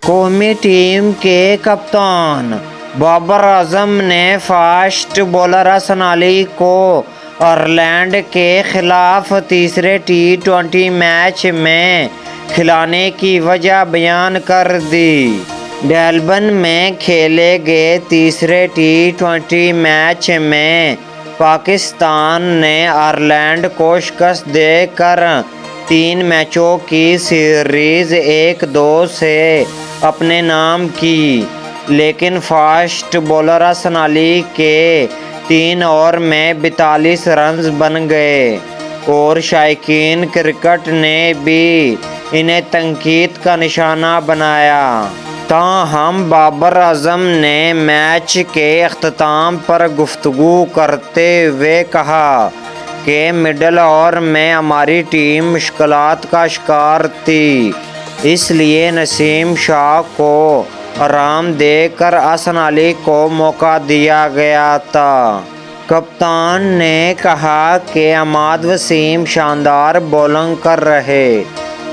قومی ٹیم کے کپتان بابر اعظم نے فاسٹ بولر حسن علی کو آئرلینڈ کے خلاف تیسرے ٹی20 میچ میں کھلانے کی وجہ بیان کر دی۔ ڈیلبن میں کھیلے گئے تیسرے ٹی20 میچ میں پاکستان نے آئرلینڈ کو شکست دے کر 3 میچوں کی سیریز 1-2 سے اپنے نام کی، لیکن فاسٹ بولر حسن علی کے 3 اوور میں 42 رنز بن گئے اور شائقین کرکٹ نے بھی انہیں تنقید کا نشانہ بنایا۔ تاہم بابر اعظم نے میچ کے اختتام پر گفتگو کرتے ہوئے کہا کہ مڈل اوور میں ہماری ٹیم مشکلات کا شکار تھی، اس لیے نسیم شاہ کو آرام دے کر حسن علی کو موقع دیا گیا تھا۔ کپتان نے کہا کہ عماد وسیم شاندار بولنگ کر رہے،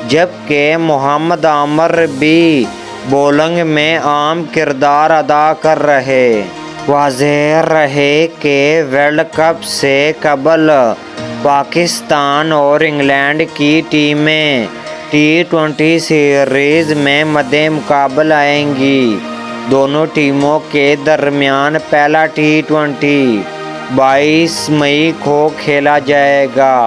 جبکہ محمد عامر بھی بولنگ میں اہم کردار ادا کر رہے۔ واضح رہے کہ ورلڈ کپ سے قبل پاکستان اور انگلینڈ کی ٹیمیں ٹی20 سیریز میں مدِ مقابل آئیں گی۔ دونوں ٹیموں کے درمیان پہلا ٹی20 22 مئی کو کھیلا جائے گا۔